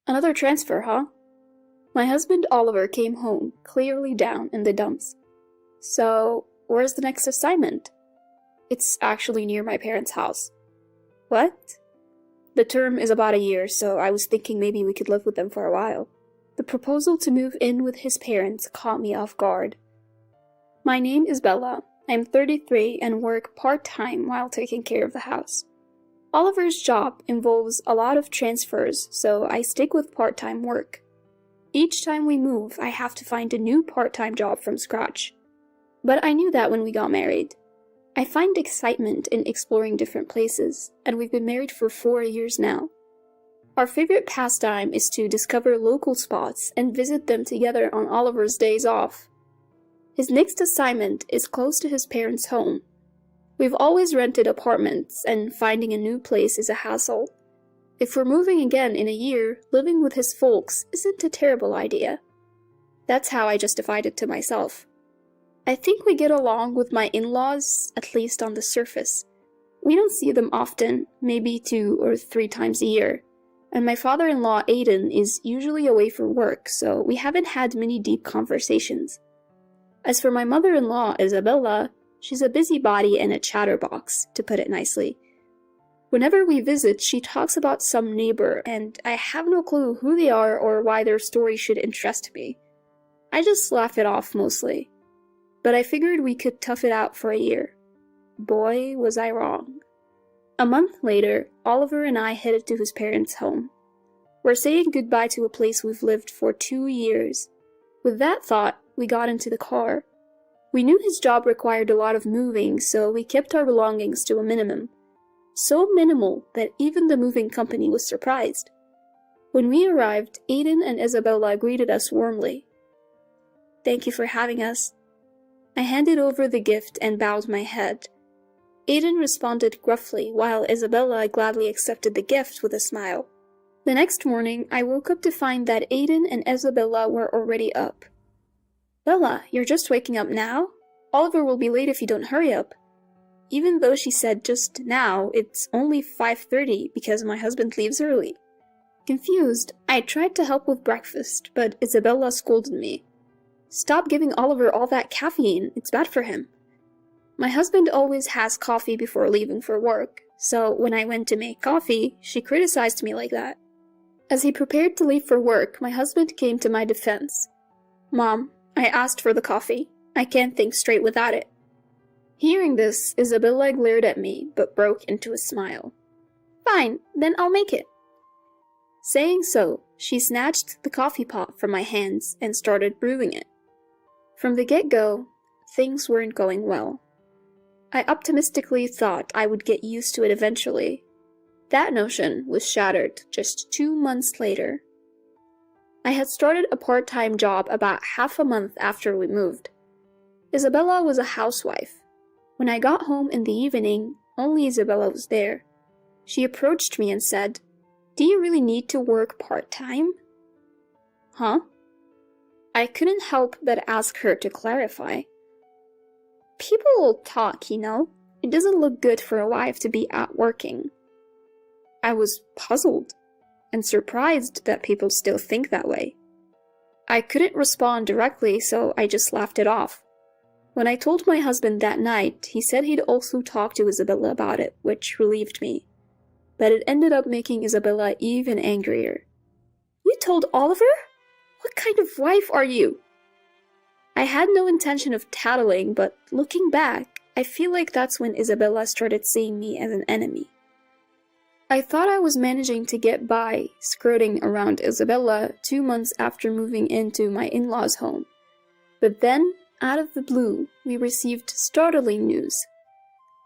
Another transfer, huh? My husband Oliver came home, clearly down in the dumps. So, where's the next assignment? It's actually near my parents' house. What? The term is about a year, so I was thinking maybe we could live with them for a while. The proposal to move in with his parents caught me off guard. My name is Bella. I'm 33 and work part-time while taking care of the house. Oliver's job involves a lot of transfers, so I stick with part-time work. Each time we move, I have to find a new part-time job from scratch. But I knew that when we got married. I find excitement in exploring different places, and we've been married for 4 years now. Our favorite pastime is to discover local spots and visit them together on Oliver's days off. His next assignment is close to his parents' home. We've always rented apartments, and finding a new place is a hassle. If we're moving again in a year, living with his folks isn't a terrible idea. That's how I justified it to myself. I think we get along with my in-laws, at least on the surface. We don't see them often, maybe 2 or 3 times a year. And my father-in-law, Aiden, is usually away for work, so we haven't had many deep conversations. As for my mother-in-law, Isabella, she's a busybody and a chatterbox, to put it nicely. Whenever we visit, she talks about some neighbor, and I have no clue who they are or why their story should interest me. I just laugh it off mostly. But I figured we could tough it out for a year. Boy, was I wrong. A month later, Oliver and I headed to his parents' home. We're saying goodbye to a place we've lived for 2 years. With that thought, we got into the car. We knew his job required a lot of moving, so we kept our belongings to a minimum. So minimal that even the moving company was surprised. When we arrived, Aiden and Isabella greeted us warmly. "Thank you for having us." I handed over the gift and bowed my head. Aiden responded gruffly, while Isabella gladly accepted the gift with a smile. The next morning, I woke up to find that Aiden and Isabella were already up. "Bella, you're just waking up now? Oliver will be late if you don't hurry up." Even though she said just now, it's only 5:30 because my husband leaves early. Confused, I tried to help with breakfast, but Isabella scolded me. "Stop giving Oliver all that caffeine, it's bad for him." My husband always has coffee before leaving for work, so when I went to make coffee, she criticized me like that. As he prepared to leave for work, my husband came to my defense. "Mom, I asked for the coffee. I can't think straight without it." Hearing this, Isabella glared at me, but broke into a smile. "Fine, then I'll make it." Saying so, she snatched the coffee pot from my hands and started brewing it. From the get-go, things weren't going well. I optimistically thought I would get used to it eventually. That notion was shattered just 2 months later. I had started a part-time job about half a month after we moved. Isabella was a housewife. When I got home in the evening, only Isabella was there. She approached me and said, "Do you really need to work part-time?" Huh? I couldn't help but ask her to clarify. "People talk, you know. It doesn't look good for a wife to be out working." I was puzzled and surprised that people still think that way. I couldn't respond directly, so I just laughed it off. When I told my husband that night, he said he'd also talk to Isabella about it, which relieved me. But it ended up making Isabella even angrier. "You told Oliver? What kind of wife are you?" I had no intention of tattling, but looking back, I feel like that's when Isabella started seeing me as an enemy. I thought I was managing to get by, skirting around Isabella 2 months after moving into my in-laws' home. But then, out of the blue, we received startling news.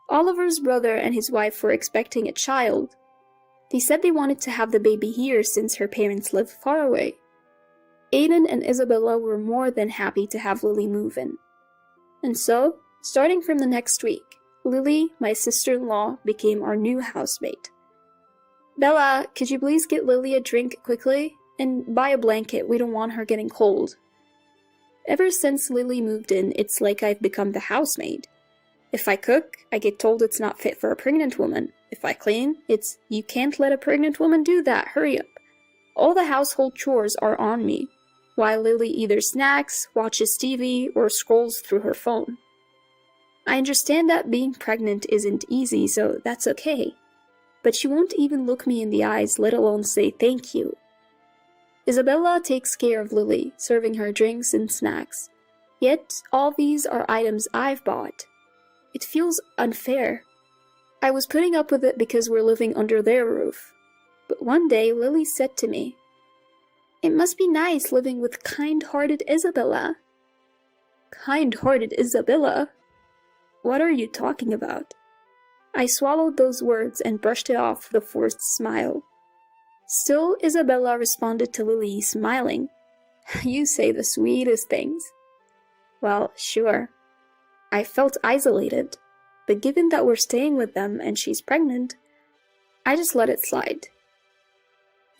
Oliver's brother and his wife were expecting a child. They said they wanted to have the baby here since her parents live far away. Aiden and Isabella were more than happy to have Lily move in. And so, starting from the next week, Lily, my sister-in-law, became our new housemate. "Bella, could you please get Lily a drink quickly? And buy a blanket, we don't want her getting cold." Ever since Lily moved in, it's like I've become the housemaid. If I cook, I get told it's not fit for a pregnant woman. If I clean, it's, "You can't let a pregnant woman do that, hurry up." All the household chores are on me, while Lily either snacks, watches TV, or scrolls through her phone. I understand that being pregnant isn't easy, so that's okay. But she won't even look me in the eyes, let alone say thank you. Isabella takes care of Lily, serving her drinks and snacks. Yet, all these are items I've bought. It feels unfair. I was putting up with it because we're living under their roof. But one day, Lily said to me, "It must be nice living with kind-hearted Isabella." Kind-hearted Isabella? What are you talking about? I swallowed those words and brushed it off with a forced smile. Still, Isabella responded to Lily, smiling. You say the sweetest things. Well, sure. I felt isolated, but given that we're staying with them and she's pregnant, I just let it slide.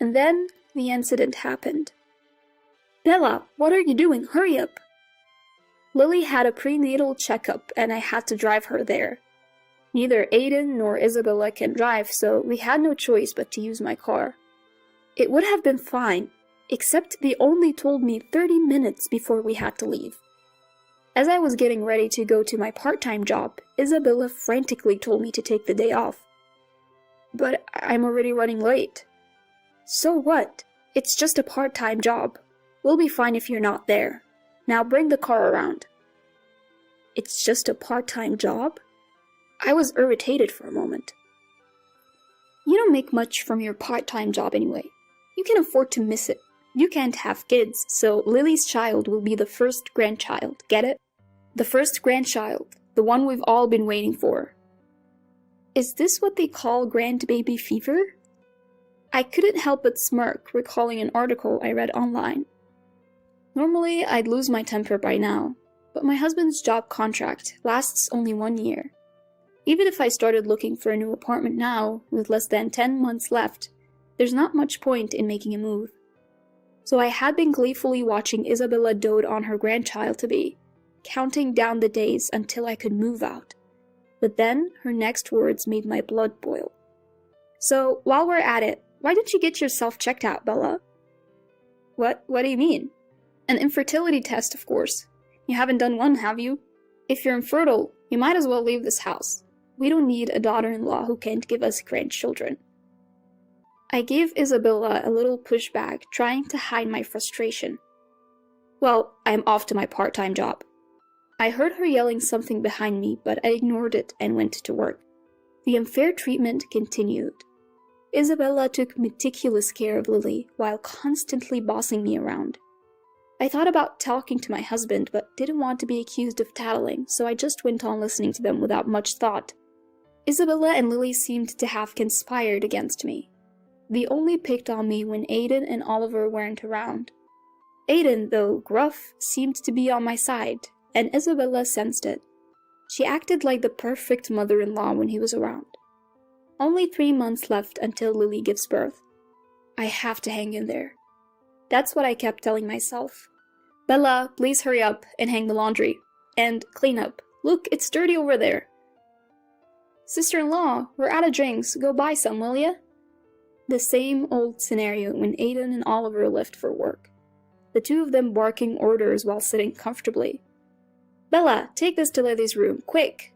And then the incident happened. Bella, what are you doing? Hurry up! Lily had a prenatal checkup and I had to drive her there. Neither Aiden nor Isabella can drive, so we had no choice but to use my car. It would have been fine, except they only told me 30 minutes before we had to leave. As I was getting ready to go to my part-time job, Isabella frantically told me to take the day off. But I'm already running late. So what? It's just a part-time job. We'll be fine if you're not there. Now bring the car around. It's just a part-time job? I was irritated for a moment. You don't make much from your part-time job anyway. You can afford to miss it. You can't have kids, so Lily's child will be the first grandchild, get it? The first grandchild, the one we've all been waiting for. Is this what they call grandbaby fever? I couldn't help but smirk, recalling an article I read online. Normally, I'd lose my temper by now, but my husband's job contract lasts only 1 year. Even if I started looking for a new apartment now, with less than 10 months left, there's not much point in making a move. So I had been gleefully watching Isabella dote on her grandchild-to-be, counting down the days until I could move out. But then, her next words made my blood boil. So, while we're at it, why don't you get yourself checked out, Bella? What do you mean? An infertility test, of course. You haven't done one, have you? If you're infertile, you might as well leave this house. We don't need a daughter-in-law who can't give us grandchildren. I gave Isabella a little pushback, trying to hide my frustration. Well, I'm off to my part-time job. I heard her yelling something behind me, but I ignored it and went to work. The unfair treatment continued. Isabella took meticulous care of Lily while constantly bossing me around. I thought about talking to my husband, but didn't want to be accused of tattling, so I just went on listening to them without much thought. Isabella and Lily seemed to have conspired against me. They only picked on me when Aiden and Oliver weren't around. Aiden, though gruff, seemed to be on my side, and Isabella sensed it. She acted like the perfect mother-in-law when he was around. Only 3 months left until Lily gives birth. I have to hang in there. That's what I kept telling myself. Bella, please hurry up and hang the laundry. And clean up. Look, it's dirty over there. Sister-in-law, we're out of drinks. Go buy some, will ya? The same old scenario when Aiden and Oliver left for work. The two of them barking orders while sitting comfortably. Bella, take this to Lily's room, quick!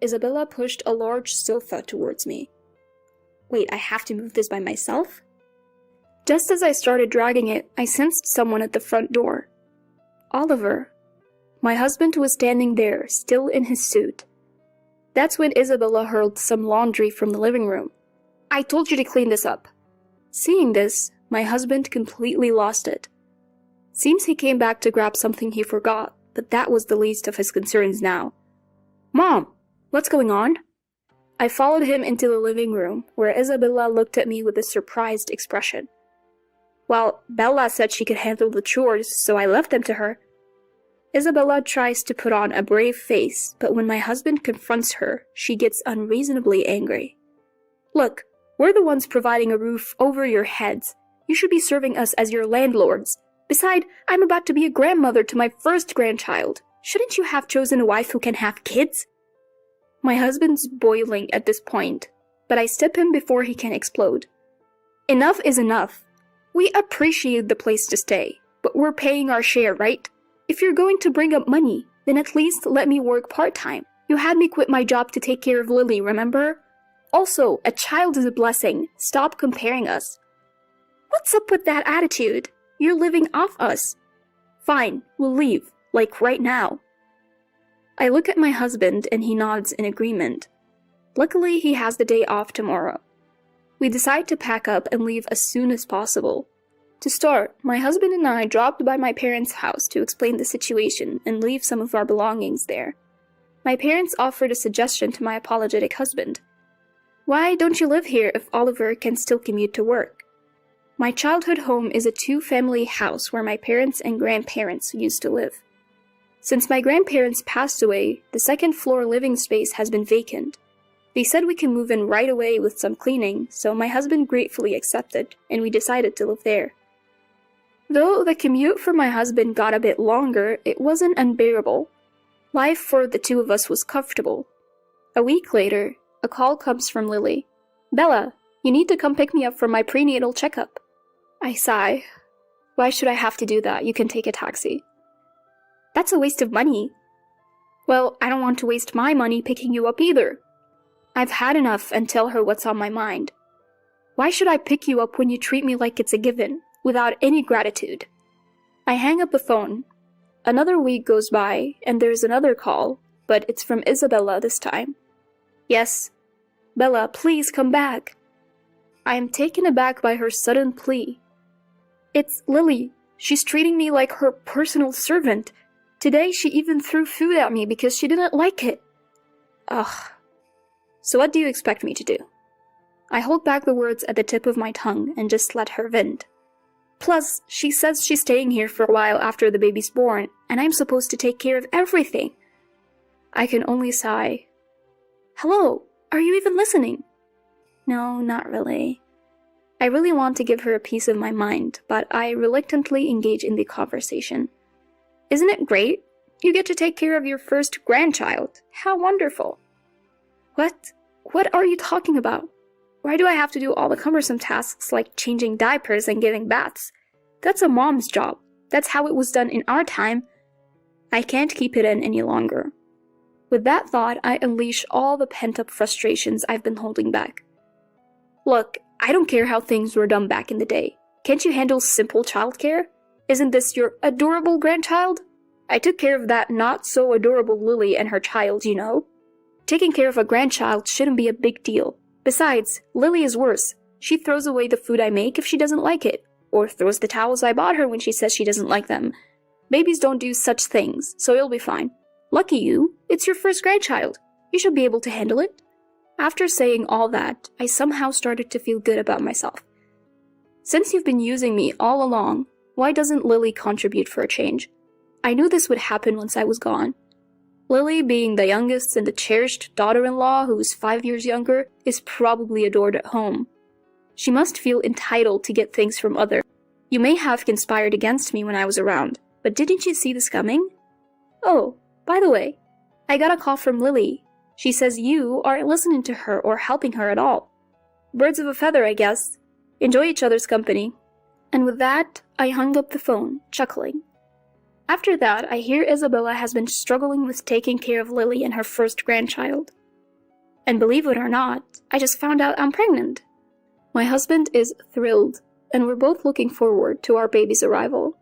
Isabella pushed a large sofa towards me. Wait, I have to move this by myself? Just as I started dragging it, I sensed someone at the front door. Oliver. My husband was standing there, still in his suit. That's when Isabella hurled some laundry from the living room. I told you to clean this up. Seeing this, my husband completely lost it. Seems he came back to grab something he forgot, but that was the least of his concerns now. Mom, what's going on? I followed him into the living room, where Isabella looked at me with a surprised expression. Well, Bella said she could handle the chores, so I left them to her. Isabella tries to put on a brave face, but when my husband confronts her, she gets unreasonably angry. Look, we're the ones providing a roof over your heads. You should be serving us as your landlords. Besides, I'm about to be a grandmother to my first grandchild. Shouldn't you have chosen a wife who can have kids? My husband's boiling at this point, but I step him before he can explode. Enough is enough. We appreciate the place to stay, but we're paying our share, right? If you're going to bring up money, then at least let me work part-time. You had me quit my job to take care of Lily, remember? Also, a child is a blessing. Stop comparing us. What's up with that attitude? You're living off us. Fine, we'll leave, like right now. I look at my husband and he nods in agreement. Luckily, he has the day off tomorrow. We decide to pack up and leave as soon as possible. To start, my husband and I dropped by my parents' house to explain the situation and leave some of our belongings there. My parents offered a suggestion to my apologetic husband. Why don't you live here if Oliver can still commute to work? My childhood home is a two-family house where my parents and grandparents used to live. Since my grandparents passed away, the second-floor living space has been vacant. They said we can move in right away with some cleaning, so my husband gratefully accepted, and we decided to live there. Though the commute for my husband got a bit longer, it wasn't unbearable. Life for the two of us was comfortable. A week later, a call comes from Lily. Bella, you need to come pick me up for my prenatal checkup. I sigh. Why should I have to do that? You can take a taxi. That's a waste of money. Well, I don't want to waste my money picking you up either. I've had enough and tell her what's on my mind. Why should I pick you up when you treat me like it's a given, without any gratitude? I hang up the phone. Another week goes by, and there's another call, but it's from Isabella this time. Yes. Bella, please come back. I am taken aback by her sudden plea. It's Lily. She's treating me like her personal servant. Today she even threw food at me because she didn't like it. Ugh. So what do you expect me to do? I hold back the words at the tip of my tongue and just let her vent. Plus, she says she's staying here for a while after the baby's born, and I'm supposed to take care of everything. I can only sigh. Hello, are you even listening? No, not really. I really want to give her a piece of my mind, but I reluctantly engage in the conversation. Isn't it great? You get to take care of your first grandchild. How wonderful. What? What are you talking about? Why do I have to do all the cumbersome tasks like changing diapers and giving baths? That's a mom's job. That's how it was done in our time. I can't keep it in any longer. With that thought, I unleash all the pent-up frustrations I've been holding back. Look, I don't care how things were done back in the day. Can't you handle simple childcare? Isn't this your adorable grandchild? I took care of that not-so-adorable Lily and her child, you know. Taking care of a grandchild shouldn't be a big deal. Besides, Lily is worse. She throws away the food I make if she doesn't like it, or throws the towels I bought her when she says she doesn't like them. Babies don't do such things, so you'll be fine. Lucky you, it's your first grandchild. You should be able to handle it. After saying all that, I somehow started to feel good about myself. Since you've been using me all along, why doesn't Lily contribute for a change? I knew this would happen once I was gone. Lily, being the youngest and the cherished daughter-in-law who is 5 years younger, is probably adored at home. She must feel entitled to get things from others. You may have conspired against me when I was around, but didn't you see this coming? Oh, by the way, I got a call from Lily. She says you aren't listening to her or helping her at all. Birds of a feather, I guess. Enjoy each other's company. And with that, I hung up the phone, chuckling. After that, I hear Isabella has been struggling with taking care of Lily and her first grandchild. And believe it or not, I just found out I'm pregnant. My husband is thrilled, and we're both looking forward to our baby's arrival.